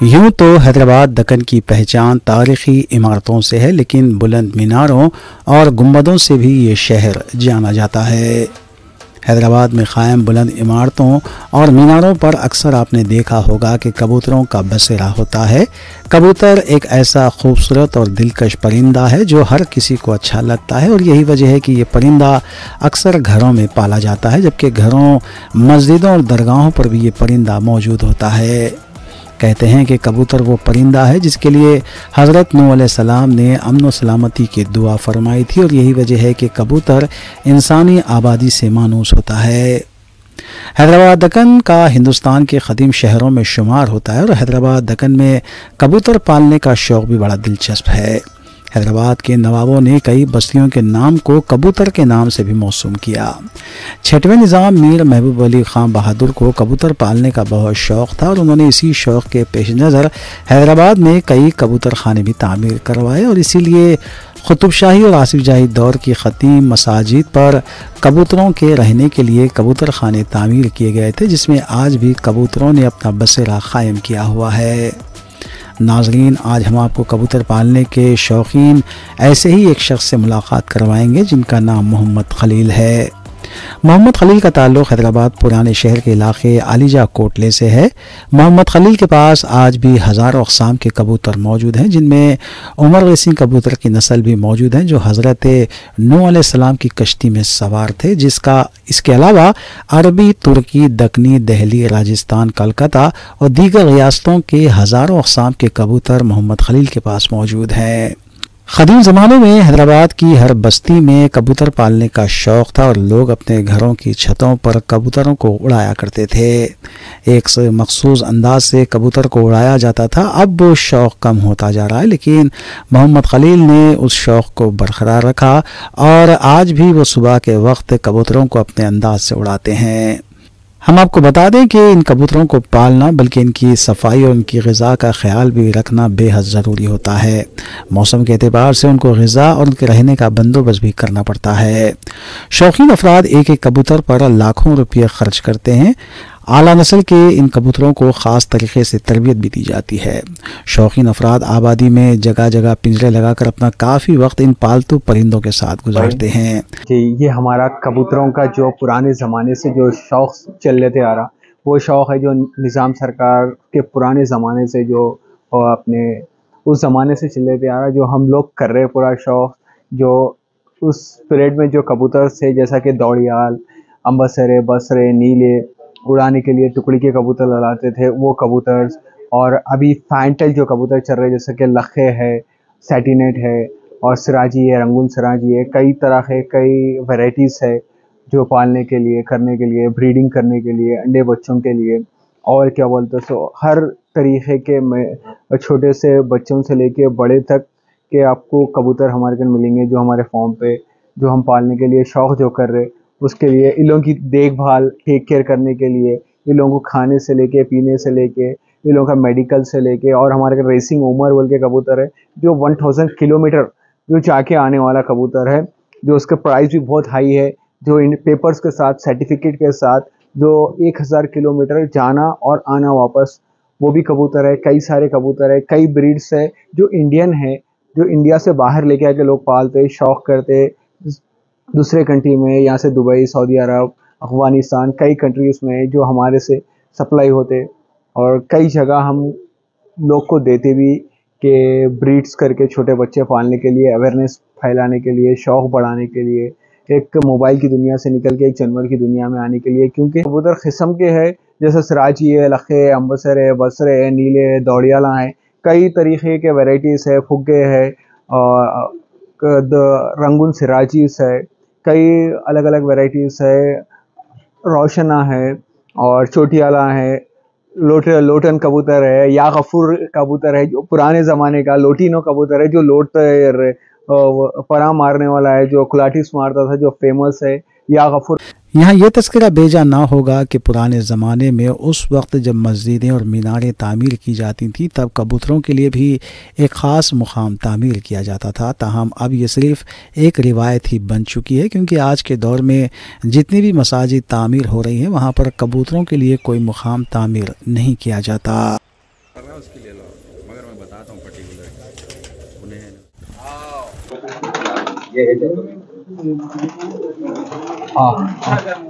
यूं तो हैदराबाद दक्कन की पहचान तारीखी इमारतों से है, लेकिन बुलंद मीनारों और गुंबदों से भी ये शहर जाना जाता है। हैदराबाद में क़ायम बुलंद इमारतों और मीनारों पर अक्सर आपने देखा होगा कि कबूतरों का बसेरा होता है। कबूतर एक ऐसा खूबसूरत और दिलकश परिंदा है जो हर किसी को अच्छा लगता है, और यही वजह है कि ये परिंदा अक्सर घरों में पाला जाता है, जबकि घरों, मस्जिदों और दरगाहों पर भी ये परिंदा मौजूद होता है। कहते हैं कि कबूतर वो परिंदा है जिसके लिए हज़रत नूह अलैहिस्सलाम ने अमन व सलामती की दुआ फरमाई थी, और यही वजह है कि कबूतर इंसानी आबादी से मानूस होता है। हैदराबाद दक्कन का हिंदुस्तान के क़दीम शहरों में शुमार होता है, और हैदराबाद दक्कन में कबूतर पालने का शौक़ भी बड़ा दिलचस्प है। हैदराबाद के नवाबों ने कई बस्तियों के नाम को कबूतर के नाम से भी मौसूम किया। 6वें निज़ाम मीर महबूब अली ख़ान बहादुर को कबूतर पालने का बहुत शौक़ था, और उन्होंने इसी शौक़ के पेश नज़र हैदराबाद में कई कबूतर खाने भी तामीर करवाए, और इसीलिए कुतुब शाही और आसिफ जाही दौर की ख़तीम मसाजिद पर कबूतरों के रहने के लिए कबूतर खाने तामीर किए गए थे, जिसमें आज भी कबूतरों ने अपना बसेरा कायम किया हुआ है। नाज़रीन, आज हम आपको कबूतर पालने के शौकीन ऐसे ही एक शख्स से मुलाकात करवाएंगे जिनका नाम मोहम्मद खलील है। मोहम्मद खलील का ताल्लुक़ हैदराबाद पुराने शहर के इलाके अलीजा कोटले से है। मोहम्मद खलील के पास आज भी हज़ारों अक़साम के कबूतर मौजूद हैं, जिनमें उमर रेसिंग कबूतर की नस्ल भी मौजूद हैं जो हज़रत नूह अलैहिस्सलाम की कश्ती में सवार थे, इसके अलावा अरबी, तुर्की, दक्कनी, दहली, राजस्थान, कलकत्ता और दीगर रियासतों के हज़ारों अक़साम के कबूतर मोहम्मद खलील के पास मौजूद हैं। क़दीम ज़माने में हैदराबाद की हर बस्ती में कबूतर पालने का शौक़ था, और लोग अपने घरों की छतों पर कबूतरों को उड़ाया करते थे। एक मखसूस अंदाज से कबूतर को उड़ाया जाता था। अब वो शौक़ कम होता जा रहा है, लेकिन मोहम्मद खलील ने उस शौक़ को बरकरार रखा, और आज भी वो सुबह के वक्त कबूतरों को अपने अंदाज से उड़ाते हैं। हम आपको बता दें कि इन कबूतरों को पालना, बल्कि इनकी सफाई और इनकी ग़िज़ा का ख्याल भी रखना बेहद ज़रूरी होता है। मौसम के एतबार से उनको ग़िज़ा और उनके रहने का बंदोबस्त भी करना पड़ता है। शौकीन अफराद एक एक कबूतर पर लाखों रुपये खर्च करते हैं। आला नस्ल के इन कबूतरों को ख़ास तरीके से तरबियत भी दी जाती है। शौकीन अफराद आबादी में जगह जगह पिंजरे लगाकर अपना काफ़ी वक्त इन पालतू परिंदों के साथ गुजारते हैं। कि ये हमारा कबूतरों का जो पुराने ज़माने से जो शौक़ चल लेते आ रहा, वो शौक़ है जो निज़ाम सरकार के पुराने ज़माने से जो अपने उस ज़माने से चल लेते आ रहा, जो हम लोग कर रहे पूरा शौक़, जो उस पीरियड में जो कबूतर से, जैसा कि दौड़ियाल, अम्बरसरे, बसरे, नीले, उड़ाने के लिए टुकड़ी के कबूतर लड़ाते थे वो कबूतर, और अभी फैंटल जो कबूतर चल रहे जैसे कि लखे है, सेटिनेट है और सिराजी है, रंगून सिराजी है, कई तरह के कई वैरायटीज़ है जो पालने के लिए, करने के लिए, ब्रीडिंग करने के लिए, अंडे बच्चों के लिए, और क्या बोलते हैं, सो हर तरीक़े के में छोटे से बच्चों से लेके बड़े तक के आपको कबूतर हमारे घर मिलेंगे, जो हमारे फार्म पे जो हम पालने के लिए शौक़ जो कर रहे, उसके लिए इन लोगों की देखभाल, टेक केयर करने के लिए, इन लोगों को खाने से लेके, पीने से लेके, इन लोगों का मेडिकल से लेके, और हमारे घर रेसिंग उमर बोल के कबूतर है जो 1000 किलोमीटर जो जाके आने वाला कबूतर है, जो उसका प्राइस भी बहुत हाई है, जो इन पेपर्स के साथ, सर्टिफिकेट के साथ, जो 1000 किलोमीटर जाना और आना वापस, वो भी कबूतर है। कई सारे कबूतर है, कई ब्रीड्स है जो इंडियन है, जो इंडिया से बाहर लेके आके लोग पालते, शौक़ करते दूसरे कंट्री में, यहाँ से दुबई, सऊदी अरब, अफ़गानिस्तान, कई कंट्रीज़ में जो हमारे से सप्लाई होते, और कई जगह हम लोग को देते भी कि ब्रीड्स करके छोटे बच्चे पालने के लिए, अवेयरनेस फैलाने के लिए, शौक़ बढ़ाने के लिए, एक मोबाइल की दुनिया से निकल के एक जानवर की दुनिया में आने के लिए, क्योंकि कबूतर किस्म के है, जैसे सिराजी है, लखे है, अम्बरसर है, बसरे है, नीले है, दौड़ियाला है, कई तरीक़े के वैरायटीज़ है, फुग्गे है, रंगून सिराजीस है, कई अलग अलग वैरायटीज़ है, रोशना है और चोटियाला है, लोटन कबूतर है, या गफूर कबूतर है जो पुराने ज़माने का, लोटिनो कबूतर है जो लोटते परा मारने वाला है, जो कुलाटिस मारता था, जो फेमस है, या गफूर। यहाँ यह तस्करा बेजा ना होगा कि पुराने ज़माने में उस वक्त जब मस्जिदें और मीनारें तामीर की जाती थीं, तब कबूतरों के लिए भी एक ख़ास मुकाम तामीर किया जाता था। ताहम अब ये सिर्फ़ एक रिवायत ही बन चुकी है, क्योंकि आज के दौर में जितनी भी मसाजिद तामीर हो रही हैं, वहाँ पर कबूतरों के लिए कोई मुकाम तामीर नहीं किया जाता। हाँ हाँ।